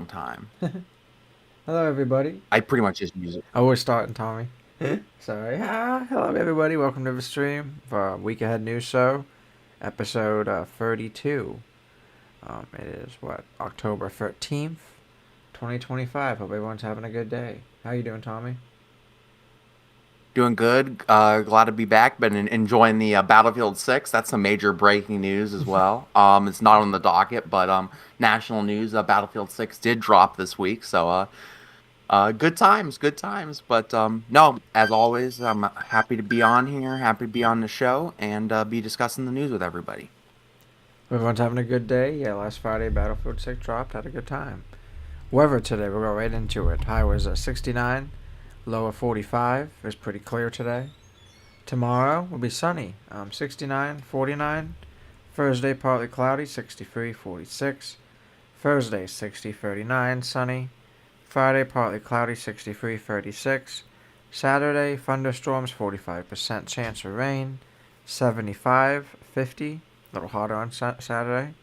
long time. Hello, everybody. I pretty much just use it. Oh, we're starting, Tommy. Sorry. Hello, everybody. Welcome to the stream for our Week Ahead News Show, episode 32. It is, October 13th, 2025. Hope everyone's having a good day. How you doing, Tommy? Doing good. Glad to be back. Been enjoying the Battlefield 6. That's some major breaking news as well. It's not on the docket, but national news. Battlefield 6 did drop this week, so good times, good times. But no, as always, I'm happy to be on here, happy to be on the show, and be discussing the news with everybody. Everyone's having a good day. Yeah, last Friday, Battlefield 6 dropped. Had a good time. Weather today, we'll go right into it. High was 69. Low of 45. It was pretty clear today. Tomorrow will be sunny. 69, 49. Thursday, partly cloudy, 63, 46. Thursday, 60, 39, sunny. Friday, partly cloudy, 63, 36. Saturday, thunderstorms, 45% chance of rain. 75, 50. A little hotter on Saturday.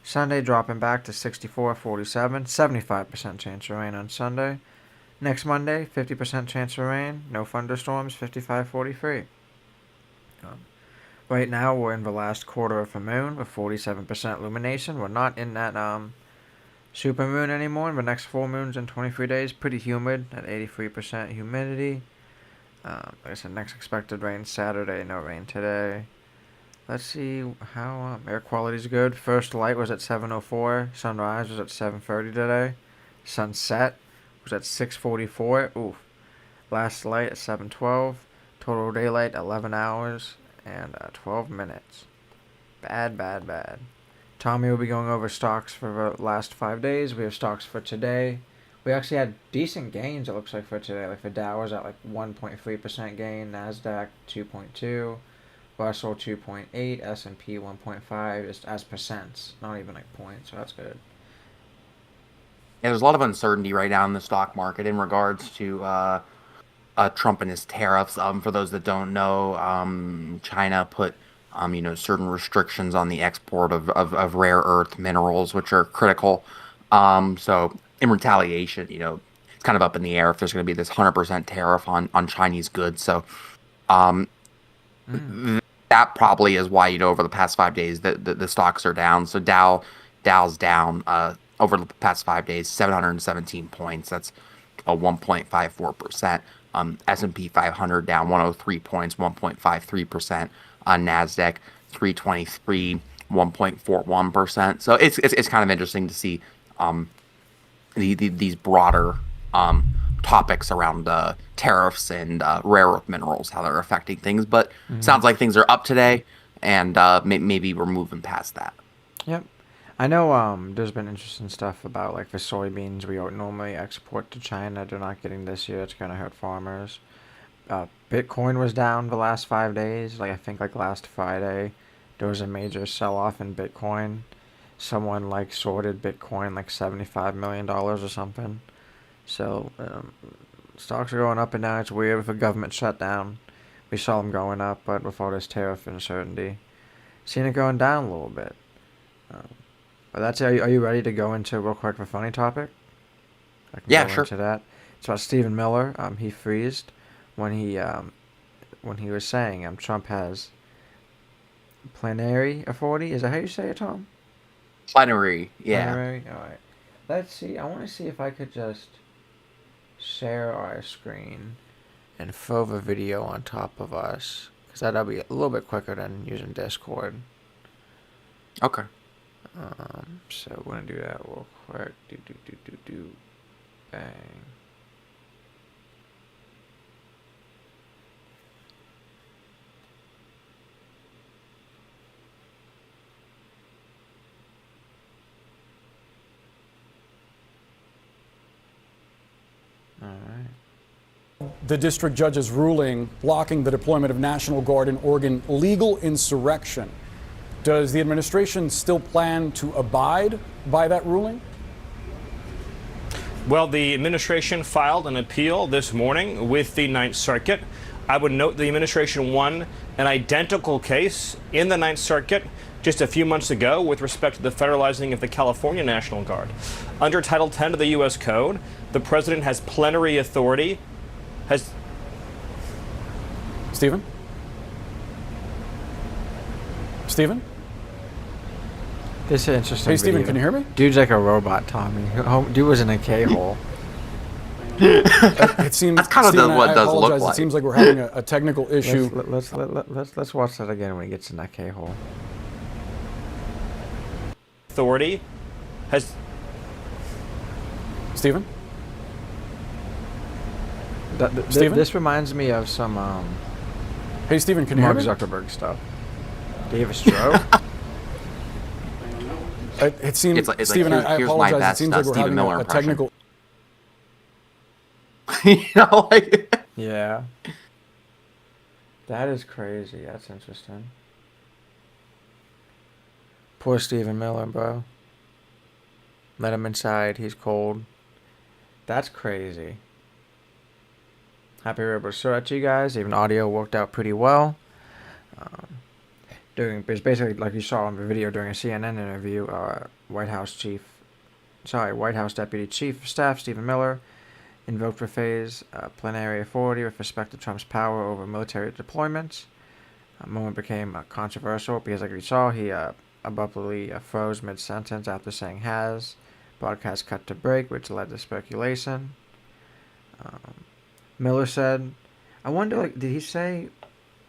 Sunday, dropping back to 64, 47. 75% chance of rain on Sunday. Next Monday, 50% chance of rain, no thunderstorms, 55-43. Right now, we're in the last quarter of the moon with 47% illumination. We're not in that super moon anymore. The next full moon's in 23 days. Pretty humid at 83% humidity. Like I said, next expected rain Saturday, no rain today. Let's see how air quality's good. First light was at 7:04. Sunrise was at 7:30 today. Sunset was at 6:44. Oof. Last light at 7:12. Total daylight 11 hours and 12 minutes. Bad, bad, bad. Tommy will be going over stocks for the last 5 days. We have stocks for today. We actually had decent gains, it looks like, for today. Like the Dow was at 1.3% gain, Nasdaq 2.2, Russell 2.8, S&P 1.5, just as percents, not even points, so that's good. Yeah, there's a lot of uncertainty right now in the stock market in regards to Trump and his tariffs. For those that don't know, China put certain restrictions on the export of rare earth minerals, which are critical. So in retaliation, it's kind of up in the air if there's going to be this 100% tariff on Chinese goods. So that probably is why over the past 5 days the stocks are down. So Dow's down over the past 5 days, 717 points. That's a 1.54%. S&P 500 down 103 points, 1.53%. On Nasdaq 323, 1.41%. So it's kind of interesting to see these broader topics around tariffs and rare earth minerals, how they're affecting things. But sounds like things are up today, and maybe we're moving past that. Yep. I know there's been interesting stuff about the soybeans we normally export to China. They're not getting this year. It's going to hurt farmers. Bitcoin was down the last 5 days. I think last Friday, there was a major sell-off in Bitcoin. Someone sorted Bitcoin $75 million or something. So stocks are going up and down. It's weird with a government shutdown. We saw them going up, but with all this tariff uncertainty, seen it going down a little bit. But that's it. Are you ready to go into real quick the funny topic? I can Yeah, go sure. into that. It's about Stephen Miller. He freezed when he was saying Trump has plenary authority. Is that how you say it, Tom? Plenary, yeah. Plenary. All right. Let's see. I want to see if I could just share our screen and throw the video on top of us, because that'll be a little bit quicker than using Discord. Okay. So we're gonna do that real quick. Bang. All right. The district judge's ruling blocking the deployment of National Guard in Oregon, legal insurrection. Does the administration still plan to abide by that ruling? Well, the administration filed an appeal this morning with the Ninth Circuit. I would note the administration won an identical case in the Ninth Circuit just a few months ago with respect to the federalizing of the California National Guard. Under Title 10 of the U.S. Code, the president has plenary authority. Stephen? Stephen? This is an interesting. Hey, Stephen, video. can you hear me? Dude's like a robot, Tommy. Dude was in a K-hole. It seems That's kind of Stephen, what I it does look apologize. like. It seems like we're having a technical issue. Let's watch that again when he gets in that K-hole. Authority has. Stephen? Stephen? This reminds me of some Hey, Stephen, can you hear Mark me? Zuckerberg stuff. Do you have a stroke? It seems, It's like, Stephen, here's I my apologize. It best, seems like we're Stephen having Miller a impression. technical. You know, like Yeah. That is crazy. That's interesting. Poor Stephen Miller, bro. Let him inside. He's cold. That's crazy. Happy we were able to show that to you guys. Even audio worked out pretty well. It's basically like you saw in the video during a CNN interview. White House Deputy Chief of Staff Stephen Miller invoked for phase plenary authority with respect to Trump's power over military deployments. A moment became controversial because, like we saw, he abruptly froze mid-sentence after saying "has." Broadcast cut to break, which led to speculation. Miller said, "I wonder, like, did he say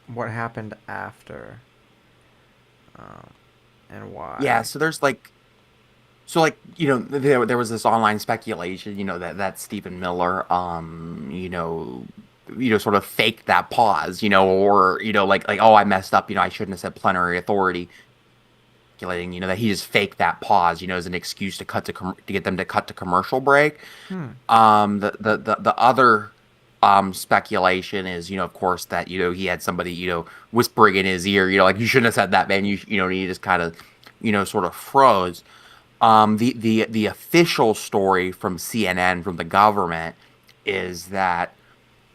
what happened after, and why?" yeah. So there's like, you know, there was this online speculation, you know, that Stephen Miller, sort of faked that pause, you know, or like oh, I messed up, you know, I shouldn't have said plenary authority. You know, that he just faked that pause, you know, as an excuse to to get them to cut to commercial break. The other speculation is, you know, of course, that, you know, he had somebody, you know, whispering in his ear, you know, like, you shouldn't have said that, man. You know, he just kind of, you know, sort of froze. The official story from CNN, from the government, is that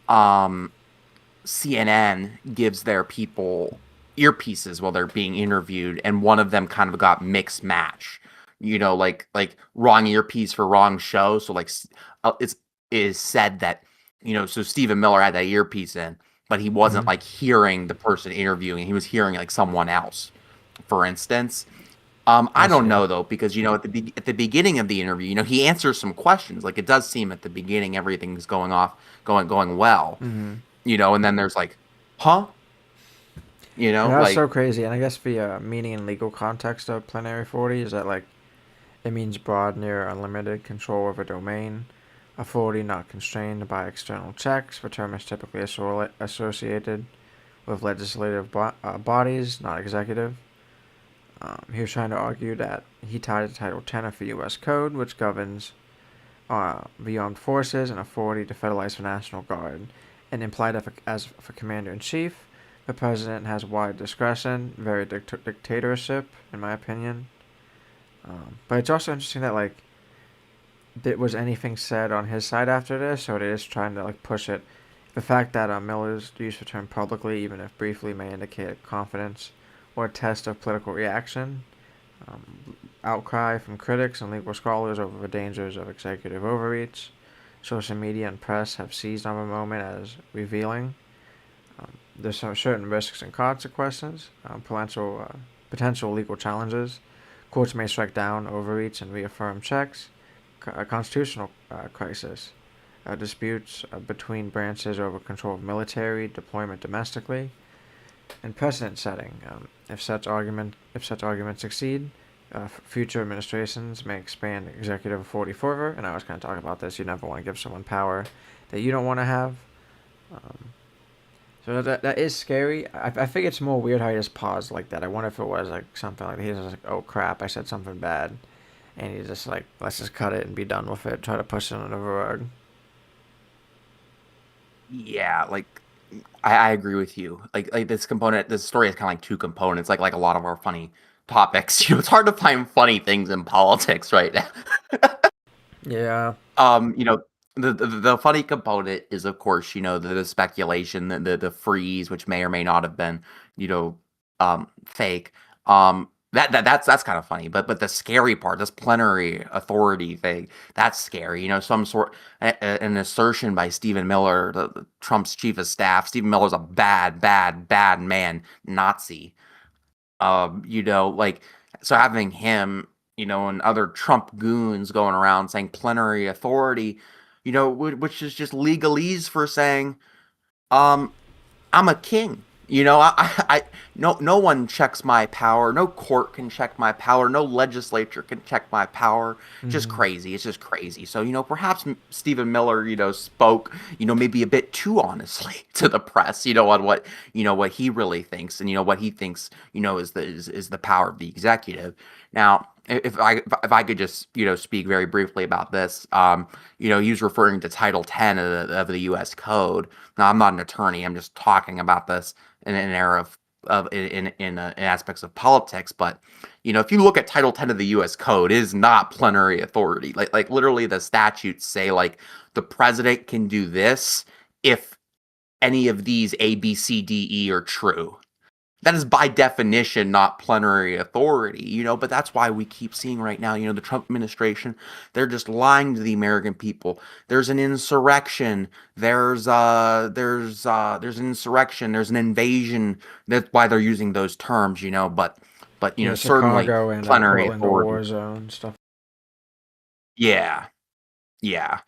CNN gives their people earpieces while they're being interviewed, and one of them kind of got mixed match, you know, like wrong earpiece for wrong show. So like it is said that, you know, so Stephen Miller had that earpiece in, but he wasn't like hearing the person interviewing. He was hearing like someone else, for instance. I don't know though, because, you know, at the beginning of the interview, you know, he answers some questions. Like, it does seem at the beginning everything's going well, you know, and then there's like, huh? You know, That's like, so crazy. And I guess the meaning and legal context of plenary authority is that, like, it means broad, near unlimited control of a domain, authority not constrained by external checks. The term is typically associated with legislative bodies, not executive. He was trying to argue that he tied to Title 10 of the U.S. Code, which governs the armed forces and authority to federalize the National Guard, and implied that as for Commander-in-Chief, the president has wide discretion, very dictatorship, in my opinion. But it's also interesting that, like, was anything said on his side after this, or it is trying to, like, push it. The fact that Miller's used the term publicly, even if briefly, may indicate confidence or a test of political reaction. Outcry from critics and legal scholars over the dangers of executive overreach. Social media and press have seized on the moment as revealing. There's some certain risks and consequences, potential legal challenges. Courts may strike down overreach and reaffirm checks. A constitutional crisis. Disputes between branches over control of military deployment domestically. And precedent setting. If such arguments succeed, future administrations may expand executive authority further. And I was kind of talking about this. You never want to give someone power that you don't want to have. So that is scary. I think it's more weird how he just paused like that. I wonder if it was like something like he's just like, oh crap, I said something bad, and he's just like, let's just cut it and be done with it. Try to push it under the rug. yeah, like, I agree with you. Like this story has kind of like two components. Like a lot of our funny topics. You know, it's hard to find funny things in politics right now. Yeah. You know, the funny component is, of course, you know, the speculation, the freeze, which may or may not have been, you know, fake. That's kind of funny, but the scary part, this plenary authority thing, that's scary. Some sort an assertion by Stephen Miller, the Trump's chief of staff. Stephen Miller's a bad, bad, bad man, Nazi. Like, so having him, and other Trump goons going around saying plenary authority, which is just legalese for saying, um, I'm a king. No one checks my power. No court can check my power. No legislature can check my power. Just Mm-hmm. crazy. It's just crazy. So, perhaps Stephen Miller, spoke, maybe a bit too honestly to the press, on what he really thinks and, what he thinks, is the power of the executive. Now, if I could just, speak very briefly about this, he was referring to Title 10 of the U.S. Code. Now, I'm not an attorney. I'm just talking about this in an era in aspects of politics. But if you look at Title 10 of the U.S. Code, it is not plenary authority. Like literally, the statutes say like the president can do this if any of these A, B, C, D, E are true. That is by definition not plenary authority, but that's why we keep seeing right now, the Trump administration, they're just lying to the American people. There's an insurrection, there's an insurrection, there's an invasion. That's why they're using those terms, but Yeah, certainly Chicago and plenary Portland, a authority. war zone stuff. Yeah. Yeah.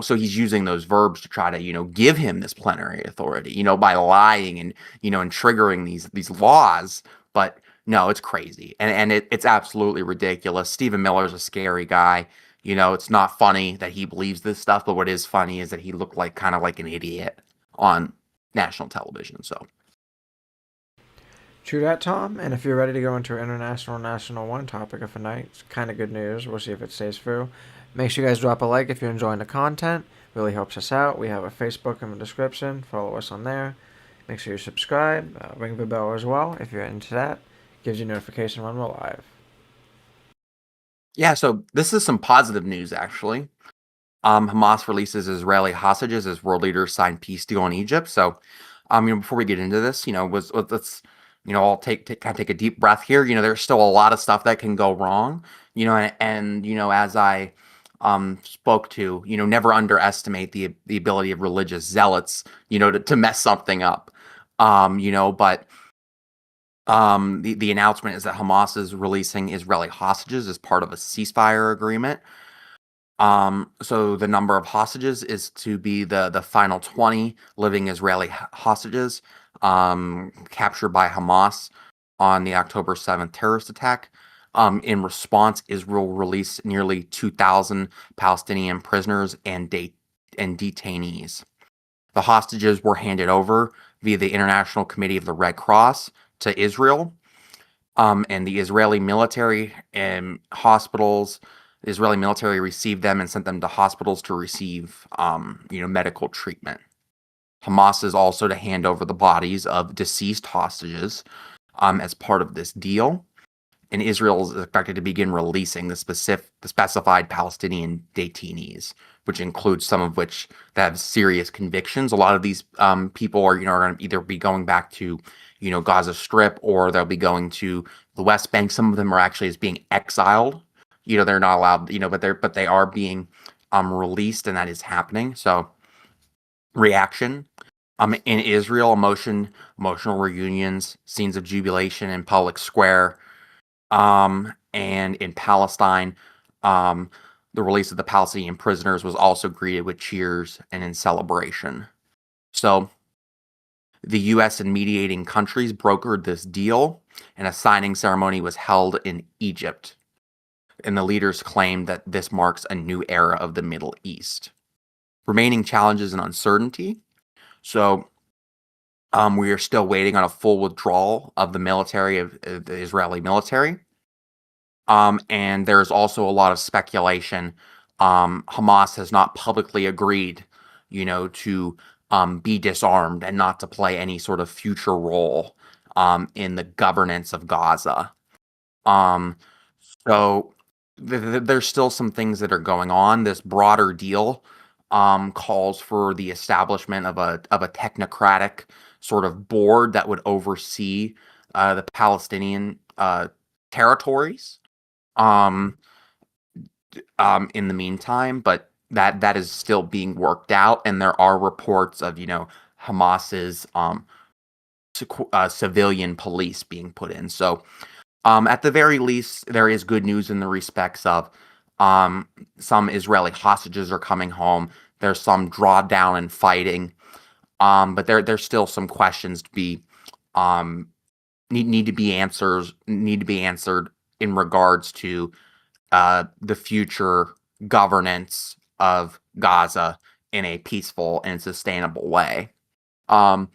So he's using those verbs to try to, give him this plenary authority, by lying and triggering these laws. But no, it's crazy. And it's absolutely ridiculous. Stephen Miller's a scary guy. It's not funny that he believes this stuff, but what is funny is that he looked like kind of like an idiot on national television. So True that, Tom. And if you're ready to go into our international national one topic of the night, it's kind of good news. We'll see if it stays through. Make sure you guys drop a like if you're enjoying the content. Really helps us out. We have a Facebook in the description. Follow us on there. Make sure you subscribe. Ring the bell as well if you're into that. Gives you notification when we're live. yeah, so this is some positive news actually. Hamas releases Israeli hostages as world leaders sign peace deal in Egypt. So, before we get into this, let's, I'll kind of take a deep breath here. There's still a lot of stuff that can go wrong. And as I spoke to, never underestimate the ability of religious zealots, to mess something up. But the announcement is that Hamas is releasing Israeli hostages as part of a ceasefire agreement. So the number of hostages is to be the final 20 living Israeli hostages captured by Hamas on the October 7th terrorist attack. In response, Israel released nearly 2,000 Palestinian prisoners and detainees. The hostages were handed over via the International Committee of the Red Cross to Israel, and the Israeli military and hospitals. The Israeli military received them and sent them to hospitals to receive, medical treatment. Hamas is also to hand over the bodies of deceased hostages as part of this deal. And Israel is expected to begin releasing the specified Palestinian detainees, which includes some of which that have serious convictions. A lot of these people are going to either be going back to, Gaza Strip, or they'll be going to the West Bank. Some of them are actually as being exiled. They're not allowed, but they are being released, and that is happening. So reaction. In Israel, emotional reunions, scenes of jubilation in public square. And in Palestine, the release of the Palestinian prisoners was also greeted with cheers and in celebration. So the U.S. and mediating countries brokered this deal, and a signing ceremony was held in Egypt. And the leaders claimed that this marks a new era of the Middle East. Remaining challenges and uncertainty. So we are still waiting on a full withdrawal of the military, of the Israeli military. And there's also a lot of speculation. Hamas has not publicly agreed, to be disarmed and not to play any sort of future role in the governance of Gaza. So there's still some things that are going on. This broader deal calls for the establishment of a technocratic sort of board that would oversee the Palestinian territories. Um, in the meantime, but that is still being worked out, and there are reports of Hamas's civilian police being put in. So at the very least, there is good news in the respects of some Israeli hostages are coming home. There's some drawdown in fighting, but there's still some questions to be um, need to be answered in regards to the future governance of Gaza in a peaceful and sustainable way. Um,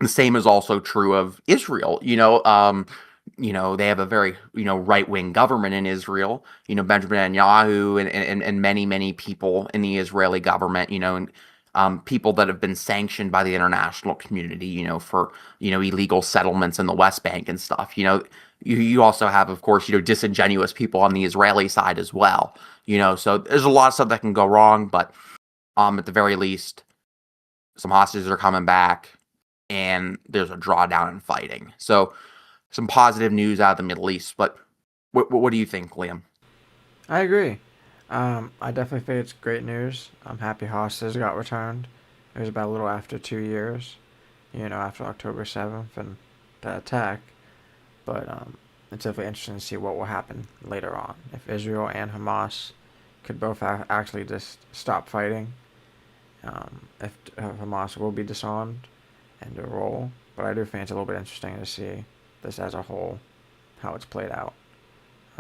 the same is also true of Israel. They have a very right wing government in Israel. Benjamin Netanyahu and many people in the Israeli government. And people that have been sanctioned by the international community. For illegal settlements in the West Bank and stuff. You also have, of course, disingenuous people on the Israeli side as well. So there's a lot of stuff that can go wrong, but at the very least, some hostages are coming back, and there's a drawdown in fighting. So some positive news out of the Middle East. But what do you think, Liam? I agree. I definitely think it's great news. I'm happy hostages got returned. It was about a little after 2 years, after October 7th and the attack. But it's definitely interesting to see what will happen later on. If Israel and Hamas could both actually just stop fighting, if Hamas will be disarmed and a roll. But I do think it's a little bit interesting to see this as a whole, how it's played out.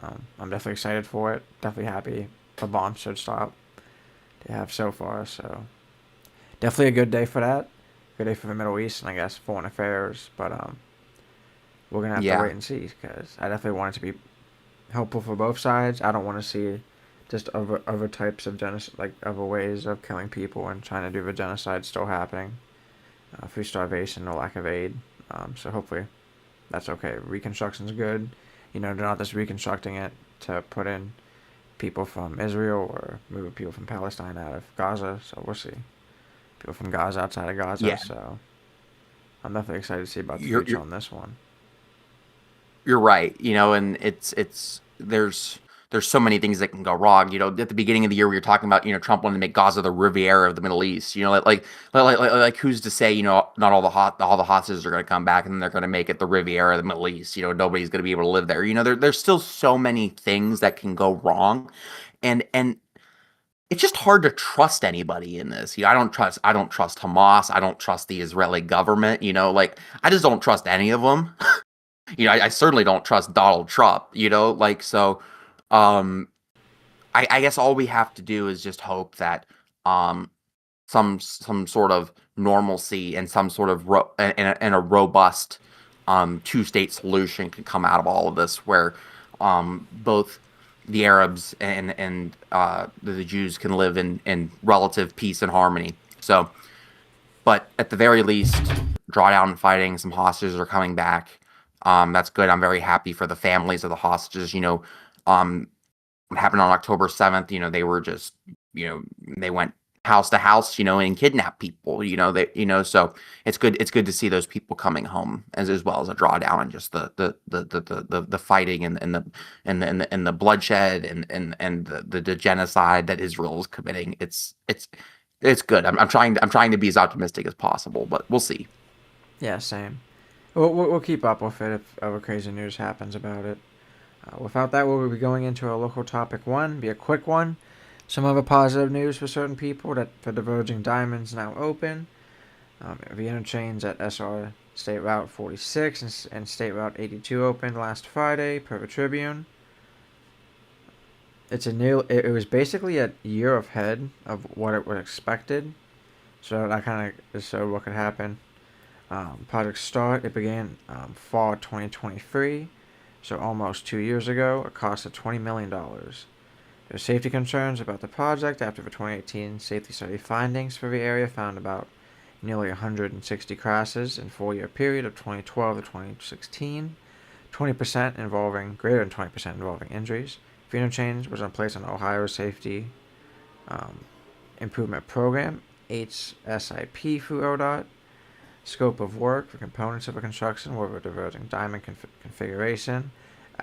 I'm definitely excited for it. Definitely happy the bombs should stop. They have so far, so definitely a good day for that. Good day for the Middle East and I guess foreign affairs. But we're gonna have to wait and see because I definitely want it to be helpful for both sides. I don't want to see just other types of genocide, like other ways of killing people and trying to do the genocide still happening through starvation or lack of aid. So hopefully that's okay. Reconstruction's good. They're not just reconstructing it to put in people from Israel or move people from Palestine out of Gaza. So we'll see. People from Gaza outside of Gaza. Yeah. So I'm definitely excited to see about the future on this one. You're right. And it's there's so many things that can go wrong. At the beginning of the year, we were talking about, Trump wanted to make Gaza the Riviera of the Middle East. Like who's to say, not all the hostages are going to come back and they're going to make it the Riviera of the Middle East. Nobody's going to be able to live there. There's still so many things that can go wrong, and it's just hard to trust anybody in this. I don't trust Hamas. I don't trust the Israeli government. I just don't trust any of them. I certainly don't trust Donald Trump. So. I guess all we have to do is just hope that some sort of normalcy and some sort of and a robust two-state solution can come out of all of this, where both the Arabs and the Jews can live in relative peace and harmony. So, but at the very least, drawdown fighting, some hostages are coming back. That's good. I'm very happy for the families of the hostages. What happened on October 7th, they were just, they went house to house, and kidnapped people, so it's good to see those people coming home as well as a drawdown and just the fighting and the bloodshed and the genocide that Israel is committing. It's good. I'm trying to be as optimistic as possible, but we'll see. Yeah, same. We'll keep up with it if other crazy news happens about it. Without that, we'll be going into our local topic one. Be a quick one. Some other positive news for certain people that the Diverging Diamond's now open. The interchange at SR State Route 46 and State Route 82 opened last Friday, per the Tribune. It was basically a year ahead of what it was expected, so that kind of showed what could happen. Project start, it began fall 2023. So almost 2 years ago, a cost of $20 million. There are safety concerns about the project after the 2018 safety study findings for the area found about nearly 160 crashes in a 4-year period of 2012 to 2016, greater than 20% involving injuries. The interchange was in place on Ohio's Safety Improvement Program, HSIP through ODOT. Scope of work for components of a construction were a diverging diamond configuration,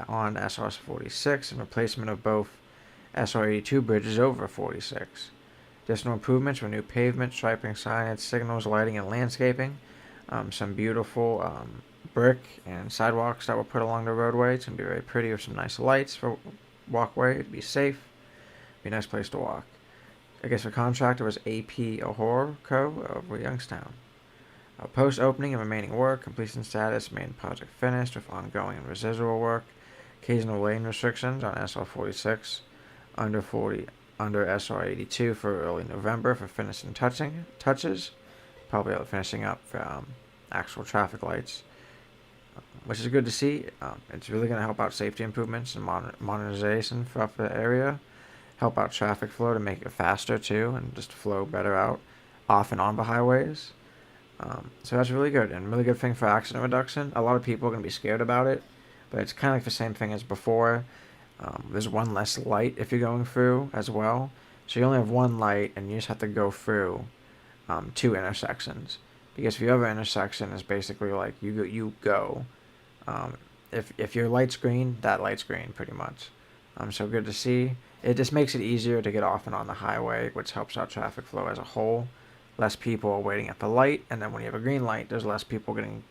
on SR 46 and replacement of both SR 82 bridges over 46. Additional improvements were new pavement, striping, signage, signals, lighting, and landscaping. Some beautiful brick and sidewalks that were put along the roadway. It's going to be very pretty with some nice lights for walkway. It'd be safe. Be a nice place to walk. I guess the contractor was AP Ahor Co. of Youngstown. Post-opening and remaining work, completion status, main project finished with ongoing and residual work, occasional lane restrictions on SR46, under SR82 for early November for finishing touches, probably finishing up for actual traffic lights, which is good to see. It's really going to help out safety improvements and modernization for up the area, help out traffic flow to make it faster too, and just flow better out off and on the highways. So that's really good, and really good thing for accident reduction. A lot of people are going to be scared about it, but it's kind of like the same thing as before. There's one less light if you're going through as well. So you only have one light, and you just have to go through 2 intersections. Because if your other intersection is basically like you go. If your light's green, that light's green pretty much. So good to see. It just makes it easier to get off and on the highway, which helps out traffic flow as a whole. Less people are waiting at the light, and then when you have a green light, there's less people getting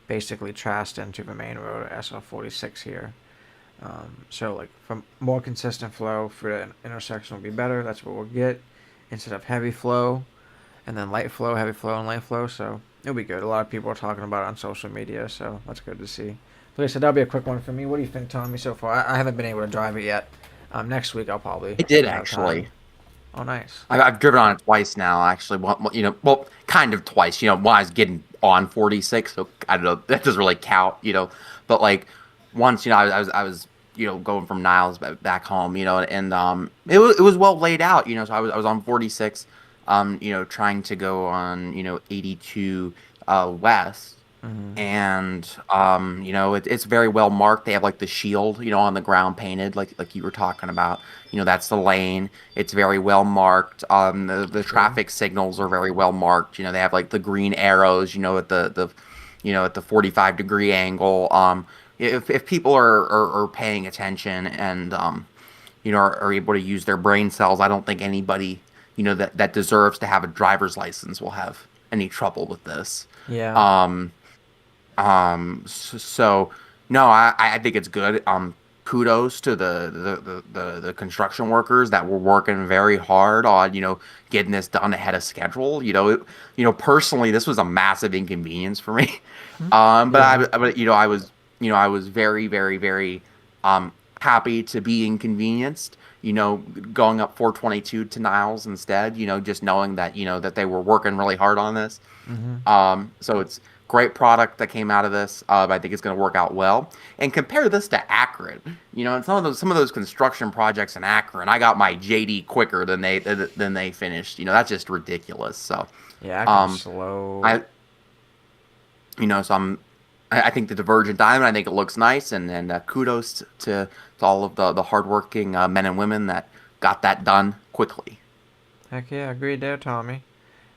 basically trashed into the main road at SR46 here. So like from more consistent flow for the intersection will be better. That's what we'll get instead of heavy flow, and then light flow, heavy flow, and light flow. So it'll be good. A lot of people are talking about it on social media, so that's good to see. But like I said, that'll be a quick one for me. What do you think, Tommy, so far? I haven't been able to drive it yet. Next week I'll probably. I did have actually. time. Oh, nice. I've driven on it twice now, actually. Well, kind of twice. When I was getting on 46, so I don't know. That doesn't really count, But like once, I was going from Niles back home, and it was well laid out, So I was on 46, trying to go on 82 west. Mm-hmm. And it's very well marked. They have like the shield on the ground painted like you were talking about. That's the lane. It's very well marked. The traffic signals are very well marked. They have like the green arrows at the at the 45-degree angle. If people are paying attention and are able to use their brain cells, I don't think anybody that deserves to have a driver's license will have any trouble with this. Yeah. So no, I think it's good. Kudos to the construction workers that were working very hard on, getting this done ahead of schedule. Personally, this was a massive inconvenience for me. But I was very, very, very, happy to be inconvenienced, going up 422 to Niles instead, just knowing that, that they were working really hard on this. Mm-hmm. So it's great product that came out of this. I think it's going to work out well. And compare this to Akron, and some of those construction projects in Akron, I got my JD quicker than they finished. That's just ridiculous. So Yeah, Akron's slow. So I think the Divergent Diamond, I think it looks nice, and kudos to all of the hardworking men and women that got that done quickly. Heck yeah, agreed there, Tommy.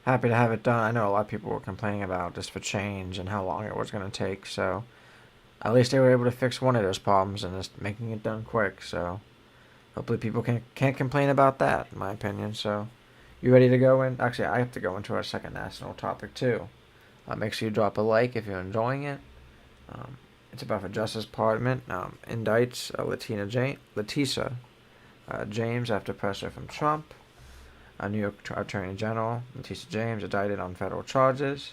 Happy to have it done. I know a lot of people were complaining about just for change and how long it was going to take, so at least they were able to fix one of those problems and just making it done quick, so hopefully people can't complain about that, in my opinion. So you ready to go in? Actually, I have to go into our second national topic too. Make sure you drop a like if you're enjoying it. It's about the Justice Department indicts Letitia James after pressure from Trump. New York Attorney General Letitia James indicted on federal charges.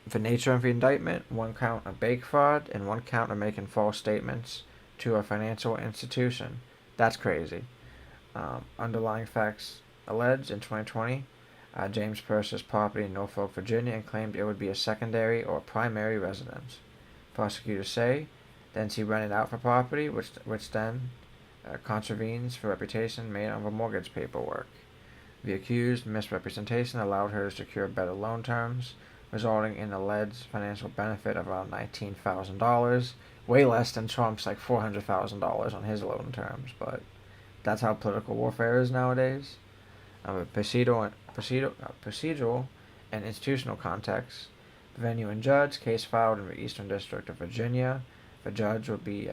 The nature of the indictment: 1 count of bank fraud and 1 count of making false statements to a financial institution. That's crazy. Underlying facts alleged: in 2020, James purchased property in Norfolk, Virginia, and claimed it would be a secondary or primary residence. Prosecutors say then she rented out the property, which then contravenes the reputation made on the mortgage paperwork. The accused misrepresentation allowed her to secure better loan terms, resulting in alleged financial benefit of around $19,000, way less than Trump's like $400,000 on his loan terms. But that's how political warfare is nowadays. Procedural and institutional context: Venue and judge, case filed in the Eastern District of Virginia. The judge would be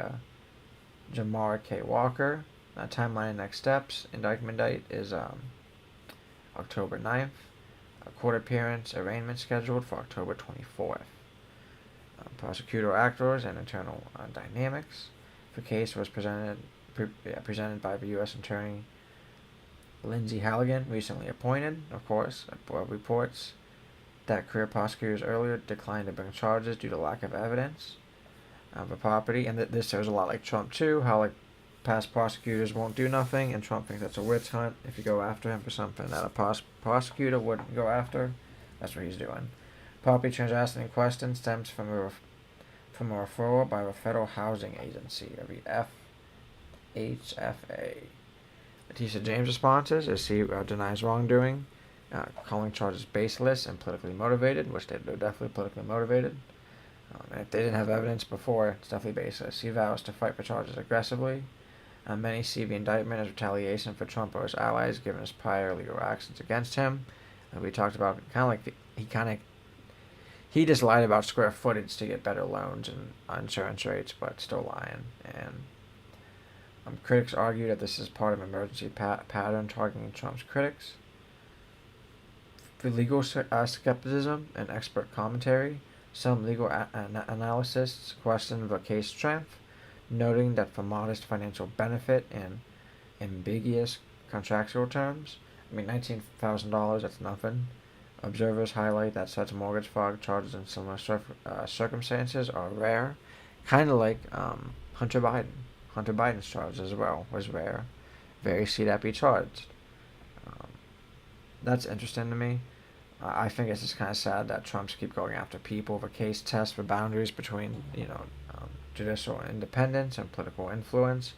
Jamar K. Walker. Timeline and next steps. Indictment date is October 9th. A court appearance arraignment scheduled for October 24th. Prosecutor actors and internal dynamics. The case was presented by the U.S. Attorney Lindsay Halligan, recently appointed, of course. Reports that career prosecutors earlier declined to bring charges due to lack of evidence of the property. And this shows a lot like Trump, too, how like past prosecutors won't do nothing, and Trump thinks that's a witch hunt if you go after him for something that a prosecutor wouldn't go after. That's what he's doing. Property transaction in question stems from a referral by the Federal Housing Agency, or the FHFA. Letitia James' responses is she denies wrongdoing, calling charges baseless and politically motivated, which they're definitely politically motivated. And if they didn't have evidence before, it's definitely baseless. She vows to fight the charges aggressively. Many see the indictment as retaliation for Trump or his allies, given his prior legal actions against him. We talked about he just lied about square footage to get better loans and insurance rates, but still lying. And critics argue that this is part of an emergency pattern targeting Trump's critics. For legal skepticism and expert commentary, some legal analysts question the case strength, noting that for modest financial benefit and ambiguous contractual terms, $19,000, that's nothing. Observers highlight that such mortgage fraud charges in similar circumstances are rare, kind of like Hunter Biden. Hunter Biden's charge as well was rare. Very see that be charged. That's interesting to me. I think it's just kind of sad that Trump's keep going after people. The case tests the boundaries between, judicial independence and political influence.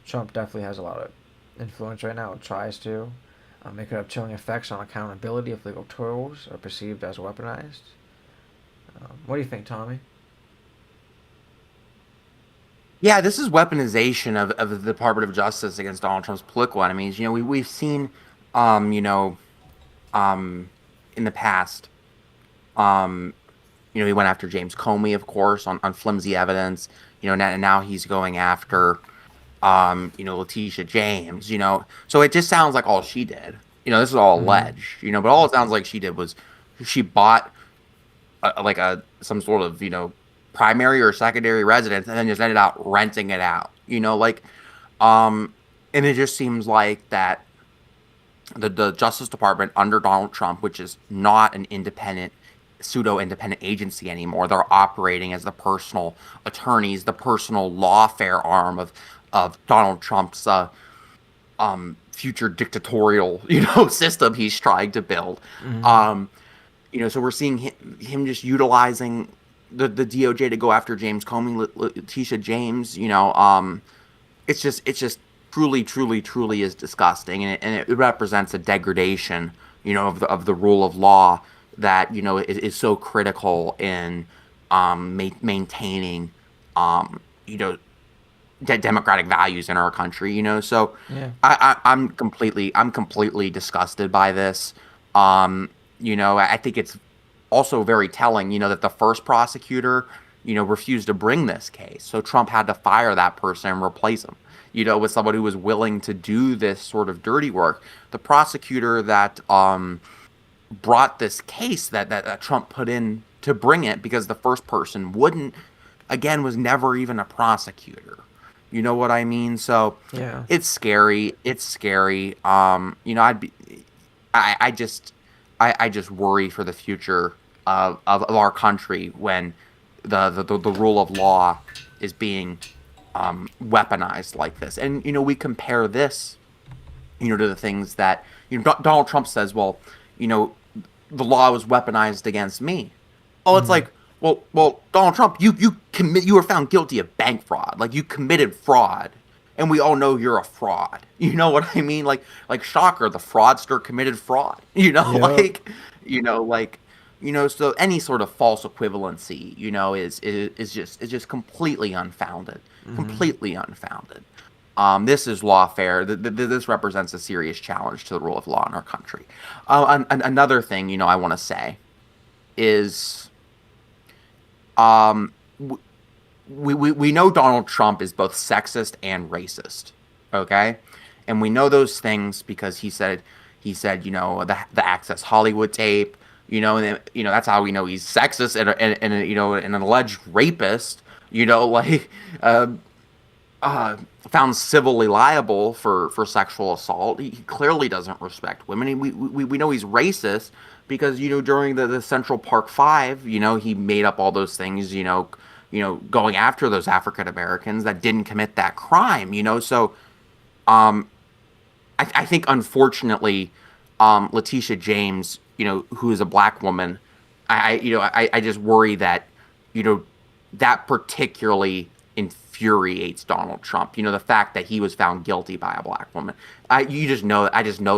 Trump definitely has a lot of influence right now, or tries to. It could have chilling effects on accountability if legal tools are perceived as weaponized. What do you think, Tommy? Yeah, this is weaponization of the Department of Justice against Donald Trump's political enemies. We've seen, in the past, he went after James Comey, of course, on flimsy evidence. And now he's going after, Letitia James. So it just sounds like all she did. This is all alleged. But all it sounds like she did was she bought some sort of primary or secondary residence and then just ended up renting it out. And it just seems like that the Justice Department under Donald Trump, which is not an independent, pseudo-independent agency anymore, they're operating as the personal attorneys, the personal lawfare arm of Donald Trump's future dictatorial system he's trying to build. So we're seeing him just utilizing the DOJ to go after James Comey, Letitia James. It's just truly is disgusting, and it represents a degradation, of the rule of law that is so critical in maintaining democratic values in our country. So Yeah. I'm completely disgusted by this. I think it's also very telling, that the first prosecutor, refused to bring this case. So Trump had to fire that person and replace him, with someone who was willing to do this sort of dirty work. The prosecutor that brought this case that Trump put in to bring it, because the first person wouldn't, again, was never even a prosecutor. You know what I mean? So Yeah. it's scary. I just worry for the future of our country when the rule of law is being weaponized like this. And we compare this to the things that Donald Trump says, well, the law was weaponized against me. Oh, it's like, well, Donald Trump, you were found guilty of bank fraud. Like, you committed fraud, and we all know you're a fraud. You know what I mean? Like shocker, the fraudster committed fraud. So any sort of false equivalency, is just completely unfounded. Completely unfounded. This is lawfare. This represents a serious challenge to the rule of law in our country. Another thing, I want to say is, um, we know Donald Trump is both sexist and racist, okay, and we know those things because he said the Access Hollywood tape, and that's how we know he's sexist and an alleged rapist, like found civilly liable for sexual assault. He clearly doesn't respect women. We know he's racist because during the Central Park Five, he made up all those things, going after those African Americans that didn't commit that crime. So um, I think unfortunately, Letitia James, who is a black woman, I just worry that that particularly infuriates Donald Trump. The fact that he was found guilty by a black woman. I just know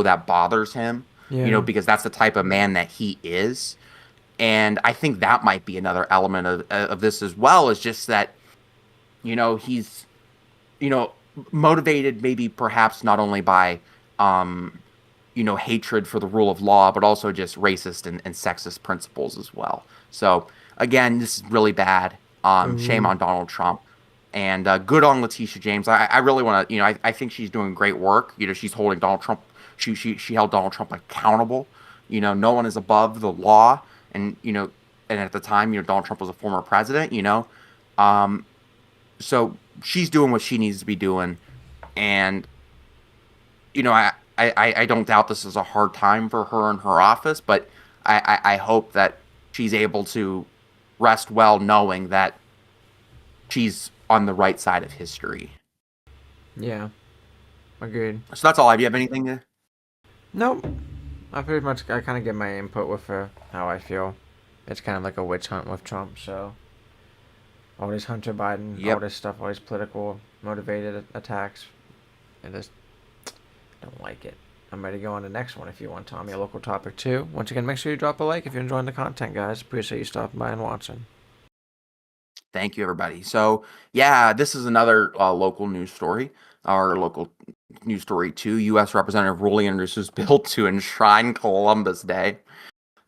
that bothers him. Yeah. Because that's the type of man that he is. And I think that might be another element of this as well, is just that, he's, motivated maybe perhaps not only by, hatred for the rule of law, but also just racist and sexist principles as well. So again, this is really bad. Shame on Donald Trump. And good on Letitia James. I really want to, I think she's doing great work. She's holding Donald Trump. She held Donald Trump accountable. No one is above the law. And, and at the time, Donald Trump was a former president, so she's doing what she needs to be doing. And, I don't doubt this is a hard time for her in her office, but I hope that she's able to rest well knowing that she's on the right side of history. Yeah. Agreed. So that's all I have. You have anything to... Nope. I kind of get my input with how I feel. It's kind of like a witch hunt with Trump, so all this Hunter Biden, all this stuff, all these political motivated attacks, I just don't like it. I'm ready to go on to the next one if you want, Tommy, a local topic too. Once again, make sure you drop a like if you're enjoying the content, guys. Appreciate you stopping by and watching. Thank you, everybody. So, yeah, this is another local news story. Our local news story, too. U.S. Representative Ruley introduces bill to enshrine Columbus Day.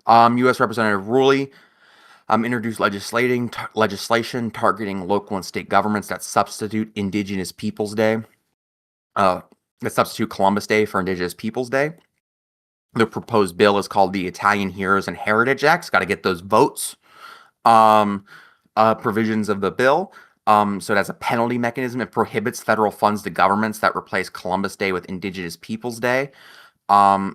U.S. Representative Ruley introduced legislation targeting local and state governments that substitute Indigenous Peoples Day. That substitute Columbus Day for Indigenous Peoples Day. The proposed bill is called the Italian Heroes and Heritage Act. It's got to get those votes. Provisions of the bill. So it has a penalty mechanism. It prohibits federal funds to governments that replace Columbus Day with Indigenous Peoples Day. But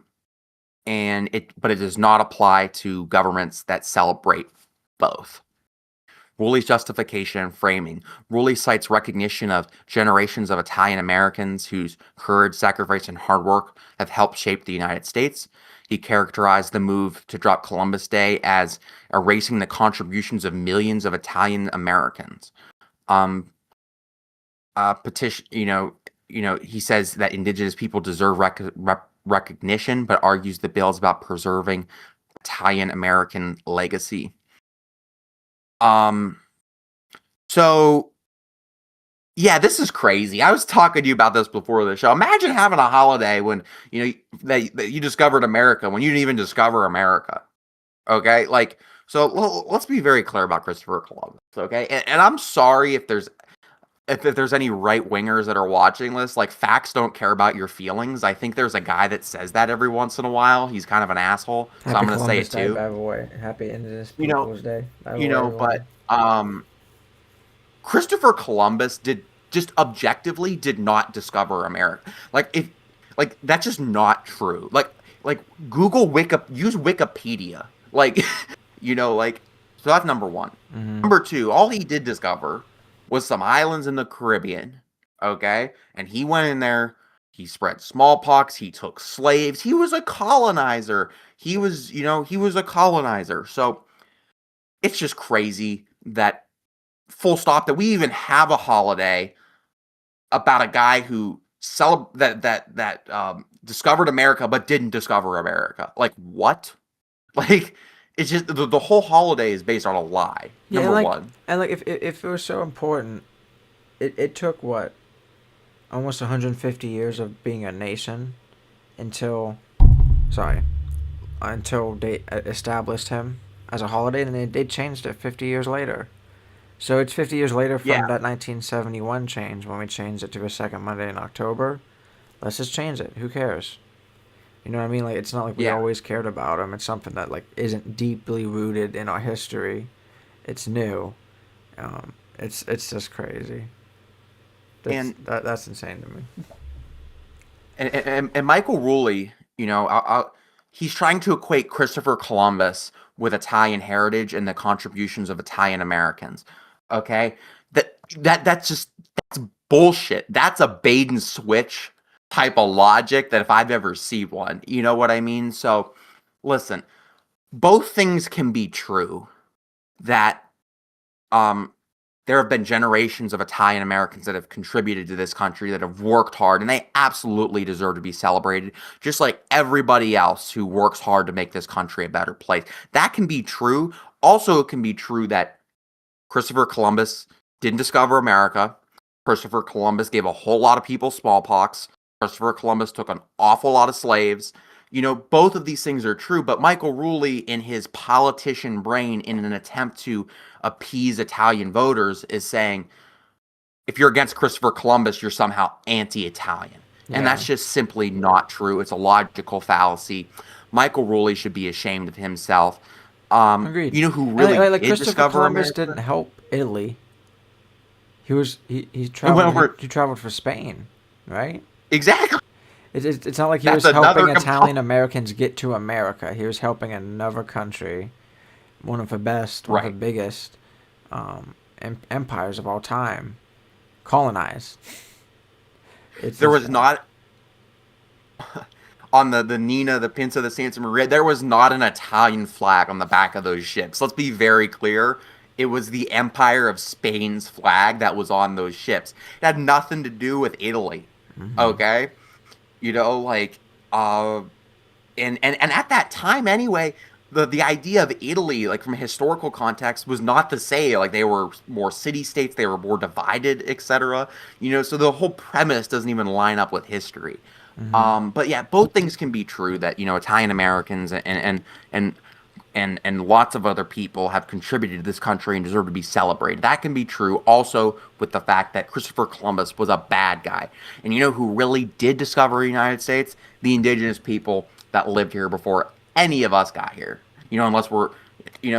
it does not apply to governments that celebrate both. Ruley's justification and framing. Ruley cites recognition of generations of Italian Americans whose courage, sacrifice, and hard work have helped shape the United States. He characterized the move to drop Columbus Day as erasing the contributions of millions of Italian Americans. Petition, he says that Indigenous people deserve recognition, but argues the bill is about preserving Italian American legacy. So yeah, this is crazy. I was talking to you about this before the show. Imagine having a holiday when that you discovered America when you didn't even discover America. Okay, so let's be very clear about Christopher Columbus. Okay, and I'm sorry if there's any right wingers that are watching this. Facts don't care about your feelings. I think there's a guy that says that every once in a while. He's kind of an asshole, so I'm going to say it too. By the way, Happy Indigenous Peoples Day. But Christopher Columbus objectively did not discover America. That's just not true. Google use Wikipedia. So that's number one. Mm-hmm. Number two, all he did discover was some islands in the Caribbean. Okay, and he went in there. He spread smallpox. He took slaves. He was a colonizer. He was a colonizer. So it's just crazy that, full stop, that we even have a holiday about a guy who discovered America but didn't discover America. What? It's just the whole holiday is based on a lie. Yeah, number one. And if it was so important, it took what, almost 150 years of being a nation until they established him as a holiday, and they changed it 50 years later. So it's 50 years later from Yeah. that 1971 change when we changed it to a second Monday in October. Let's just change it. Who cares? You know what I mean? Like, it's not like we Yeah. always cared about them. It's something that like isn't deeply rooted in our history. It's new. It's just crazy. And That's insane to me. and Michael Rulli, he's trying to equate Christopher Columbus with Italian heritage and the contributions of Italian Americans. Okay, that's bullshit. That's a bait and switch type of logic that if I've ever seen one. You know what I mean? So, listen, both things can be true. That um there have been generations of Italian Americans that have contributed to this country, that have worked hard, and they absolutely deserve to be celebrated, just like everybody else who works hard to make this country a better place. That can be true. Also, it can be true that Christopher Columbus didn't discover America. Christopher Columbus gave a whole lot of people smallpox. Christopher Columbus took an awful lot of slaves. Both of these things are true, but Michael Rulli, in his politician brain, in an attempt to appease Italian voters, is saying, if you're against Christopher Columbus, you're somehow anti-Italian. Yeah. And that's just simply not true. It's a logical fallacy. Michael Rulli should be ashamed of himself. Agreed. You know who really like did Christopher discover Columbus America? didn't help Italy. He traveled he traveled for Spain, right? Exactly. It's not like he That's was helping another Italian Americans get to America. He was helping another country, one of the best, one of the Right. biggest empires of all time, colonize. There was not on the Nina, the Pinta, the Santa Maria, there was not an Italian flag on the back of those ships. Let's be very clear. It was the Empire of Spain's flag that was on those ships. It had nothing to do with Italy. Okay? And at that time anyway, the idea of Italy, like from a historical context, was not to say like they were more city states, they were more divided, etc. So the whole premise doesn't even line up with history. But yeah, both things can be true, that Italian Americans and lots of other people have contributed to this country and deserve to be celebrated. That can be true also with the fact that Christopher Columbus was a bad guy. And you know who really did discover the United States? The indigenous people that lived here before any of us got here. Unless we're,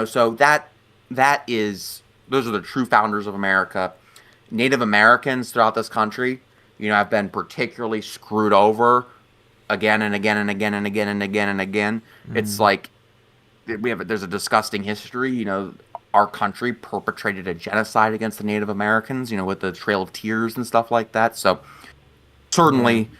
so those are the true founders of America. Native Americans throughout this country, have been particularly screwed over again and again and again and again and again and again. It's like, there's a disgusting history. Our country perpetrated a genocide against the Native Americans, with the Trail of Tears and stuff like that. So certainly,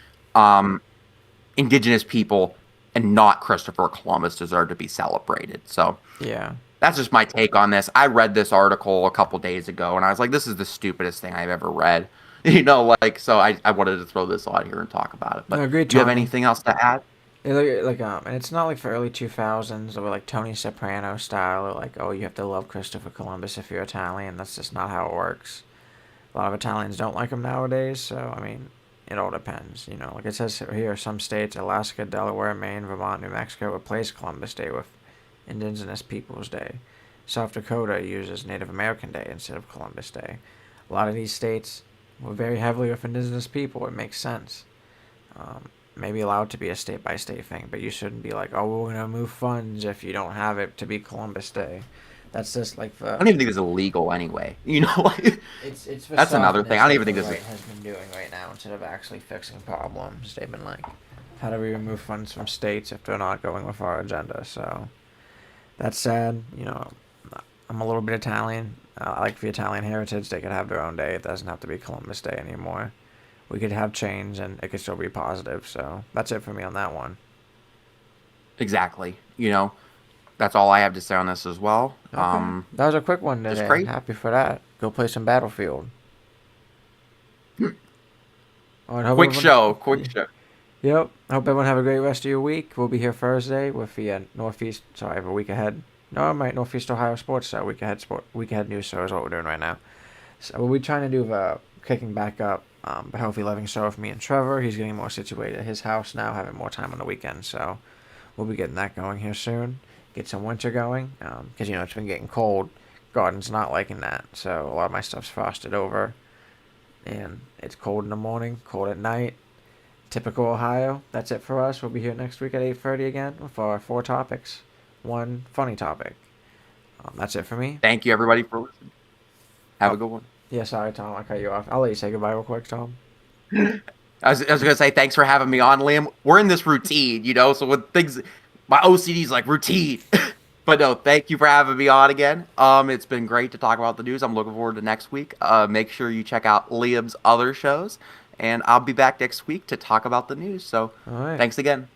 indigenous people and not Christopher Columbus deserve to be celebrated. So Yeah. that's just my take on this. I read this article a couple days ago, and I was like, this is the stupidest thing I've ever read. So I wanted to throw this out here and talk about it. But No, great do you have talking. anything else to add? And it's not like for early 2000s or like Tony Soprano style, or like, oh, you have to love Christopher Columbus if you're Italian. That's just not how it works. A lot of Italians don't like him nowadays, so I mean, it all depends. Like it says here, some states, Alaska, Delaware, Maine, Vermont, New Mexico, replace Columbus Day with Indigenous Peoples Day. South Dakota uses Native American Day instead of Columbus Day. A lot of these states were very heavily with indigenous people. It makes sense. Maybe allowed to be a state-by-state thing, but you shouldn't be like, oh, we're going to move funds if you don't have it to be Columbus Day. That's just like the... I don't even think it's illegal anyway. It's the That's another thing. I don't even think this this right has been doing right now instead of actually fixing problems. They've been like, how do we remove funds from states if they're not going with our agenda? So that's sad. I'm a little bit Italian. I like the Italian heritage. They could have their own day. It doesn't have to be Columbus Day anymore. We could have change and it could still be positive. So that's it for me on that one. Exactly. That's all I have to say on this as well. Okay. That was a quick one today. great. Happy for that. Go play some Battlefield. All right, hope Quick everyone- show. Yep. I hope everyone have a great rest of your week. We'll be here Thursday with the Northeast. Sorry, I have a week ahead. No, I'm right. Northeast Ohio Sports Show. Week ahead news show is what we're doing right now. So we'll be trying to do the kicking back up. The Healthy Living Show with me and Trevor. He's getting more situated at his house now, having more time on the weekend. So we'll be getting that going here soon. Get some winter going. Because it's been getting cold. garden's not liking that. So a lot of my stuff's frosted over, and it's cold in the morning, cold at night. Typical Ohio. That's it for us. We'll be here next week at 8:30 again with our 4 topics, 1 funny topic. That's it for me. Thank you, everybody, for listening. Have a good one. Yeah, sorry, Tom. I cut you off. I'll let you say goodbye real quick, Tom. I was going to say, thanks for having me on, Liam. We're in this routine, so when things, my OCD's like routine. But no, thank you for having me on again. It's been great to talk about the news. I'm looking forward to next week. Make sure you check out Liam's other shows, and I'll be back next week to talk about the news. So All right. thanks again.